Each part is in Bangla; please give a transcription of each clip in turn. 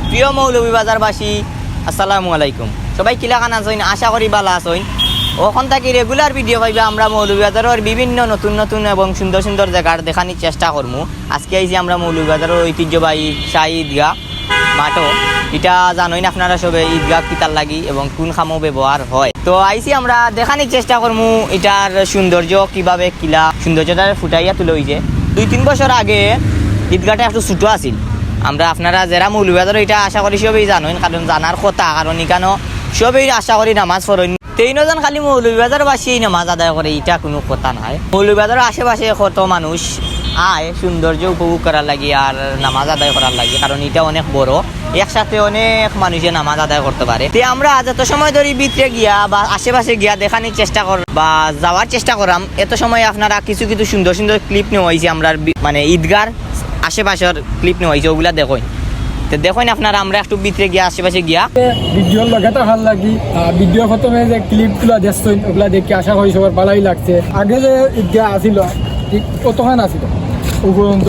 প্রিয় মৌলভীবাজারবাসী, আসসালামু আলাইকুম। সবাই কিলাখান আছেন, আশা করি ভালো আছেন। ওখান থেকে রেগুলার ভিডিও পাইবা আমরা মৌলভীবাজারের বিভিন্ন নতুন নতুন এবং সুন্দর সুন্দর জায়গার দেখানোর চেষ্টা করবো। আজকে আইছি আমরা মৌলভীবাজারের ঐতিহ্যবাহী শাহী ঈদগাহ মাঠও। এটা জানোই না আপনারা সবে ঈদগাহ কিতার লাগি এবং কোন খামো ব্যবহার হয়। তো আইছি আমরা দেখানোর চেষ্টা করবো এটার সৌন্দর্য কিভাবে কিলা সৌন্দর্যটা ফুটাইয়া তুলে হয়েছে। 2-3 বছর আগে ঈদগাহটা একটু ছোটো আছিল। আমরা আপনারা যারা মৌলভীবাজার এটা আশা করি সবই জানেন, কারণ জানার কথা, কারণ এখানে সবই আশা করি নামাজ পড়েন। 3 জন খালি মৌলভীবাজারবাসী নামাজ আদায় করে এটা কোনো কথা নাই। মৌলভীবাজারের আশেপাশে কত মানুষ আয় সৌন্দর্য উপভোগ করার লাগে আর নামাজ আদায় করার লাগে, কারণ এটা অনেক বড়, একসাথে অনেক মানুষের নামাজ আদায় করতে পারে। তো আমরা যত সময় ধরে ভিতরে গিয়া বা আশেপাশে গিয়া দেখানোর চেষ্টা কর বা যাওয়ার চেষ্টা করাম, এত সময় আপনারা কিছু কিছু সুন্দর সুন্দর ক্লিপ নেওয়া হয়েছে আমরা মানে ঈদগার আশেপাশের ক্লিপ নেওয়া হয়েছে, ওগুলা দেখুন। তো দেখুন আপনারা, আমরা একটু ভিতরে গিয়া আশেপাশে গিয়া ভিডিওর লগাতে ভাল লাগি। ভিডিও প্রথমে যে ক্লিপগুলো দেখছেন ওগুলা দেখে আশা করি সবার ভালোই লাগছে। আগে যে ঈদগাহ আসিল ঠিক কতখান আসিল ও পর্যন্ত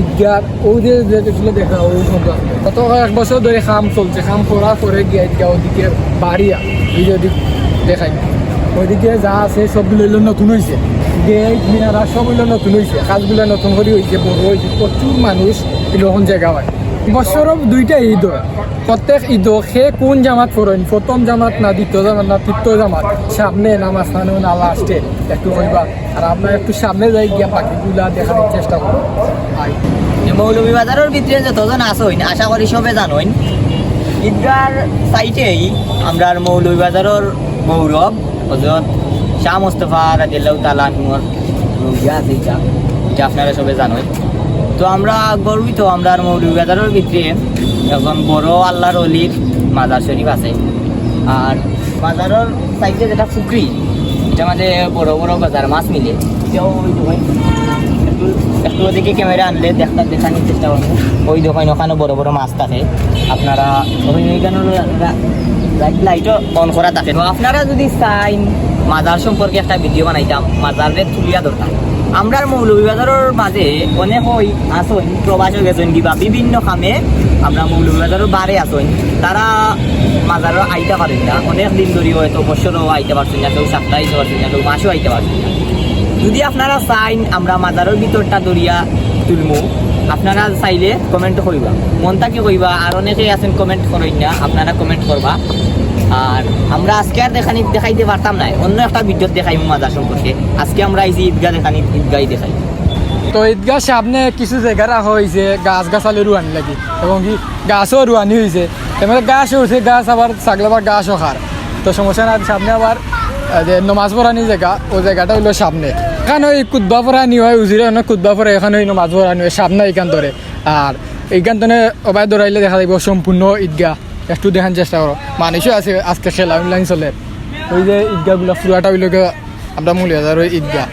ঈদগাহ ও যেগুলো দেখা ওই পর্যন্ত আসিল। কত 1 বছর ধরে কাম চলছে, কাম করার পরে গিয়ে ঈদগাহ ওদিকে বাড়িয়া ভিডিও দিক দেখাই ওইদিকে যা আছে সবগুলো হইলো নতুন হয়েছে, গেট মিনারা সব হইলো নতুন হয়েছে, কাজগুলো নতুন করে হয়েছে, বড় হয়েছে, প্রচুর মানুষ এরকম জায়গা হয়। বছর 2টা ঈদ হয়, প্রত্যেক ঈদ সে কোন জামাত পড়েন, প্রথম জামাত না দ্বিতীয় জামাত না তৃতীয় জামাত, সামনে নামাজ খানো না লাস্টে একটু হইবা। আর আপনার একটু সামনে যাই গিয়া পাখিগুলা দেখানোর চেষ্টা করুন। মৌলভীবাজারের ভিতরে যতজন আসেন আশা করি সবে জানেন, ঈদগার সাইটেই আমরা মৌলভীবাজারের গৌরব হযরত শাহ মুস্তাফা রাদিয়াল্লাহু তাআলা আনহুর রোজা আছে, এটা আপনারা সবে জানেন। তো আমরা গর্বিত, আমরা মৌলভীবাজারের ভিতরে এখন বড় আল্লাহর অলির মাজার শরীফ আছে। আর মাজারের সাইডে যেটা পুকুরি, এটা মাঝে বড় বড় বাজার মাছ মিলে, এটাও একটু ওদিকে ক্যামেরা আনলে দেখানোর চেষ্টা করবো। ওই দোকান ওখানে বড় বড় মাছ থাকে, আপনারা ওইখানে লাইটও অন করা থাকে। তো আপনারা যদি চাইন মাজার সম্পর্কে একটা ভিডিও বানাইতাম, মাজারে তুলিয়া ধরতাম। আমরা মৌলভীবাজারের মাঝে অনেক ওই আসন প্রবাসী গেছেন কিংবা বিভিন্ন কামে আমরা মৌলভীবাজারের বারে আসন, তারা মাজারও আইতে পারেন না, অনেক দিন ধরে হয়তো বছরও আইতে পারছেন না, কেউ সপ্তাহে আইতে পারছেন না, কেউ মাসেও আইতে পারছেন না। যদি আপনারা চাইন আমরা মাজারের ভিতরটা দরিয়া তুলমু, আপনারা চাইলে কমেন্ট করিবা, মনটা কি কইবা। আর অনেকেই আছেন কমেন্ট করেন না, আপনারা কমেন্ট করবা। আর আমরা আজকে আর দেখাইতে পারতাম না, অন্য একটা ভিডিও দেখাইমু মাজার সম্পর্কে। আজকে আমরা এই যে ঈদগাহ ঈদগাহই দেখাই। তো ঈদগাহ সামনে কিছু জায়গা রাখা হয়েছে গাছ গাছালি রুয়ানি লাগি, এবং কি গাছও রুয়ানি হয়েছে, এবার গাছও হয়েছে, গাছ আবার ছাগল আবার গাছও খার। তো সমস্যা না, সামনে আবার যে নমাজ পড়ানি জায়গা, ওই জায়গাটা হইলো সামনে। এখানে ওই কুদবা পড়ানি হয়, উজিরে অনেক কুদবা পড়ে, এখানে ওই নমাজ পড়ানি হয় সামনে এইখান ধরে। আর এইখান ধরে ওবাই দৌড়াইলে দেখা যাইব সম্পূর্ণ ঈদগাহ। একটু দেখার চেষ্টা করো, মানুষও আছে আজকে খেলা অনলাইন চলে। ওই যে ঈদগাহগুলো পুরাটা হইল আমরা মৌলভীবাজার ওই ঈদগাহ।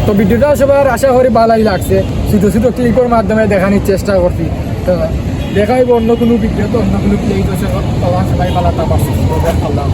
তো ভিডিওটা সবার আশা করি ভালোই লাগছে, ছোটো ছোটো ক্লিপের মাধ্যমে দেখানোর চেষ্টা করছি। তো দেখাইব অন্য কোনো ভিডিও, তো অন্য কোনো ক্লিপ আছে সবাই ভালো পারছি। আল্লাহ।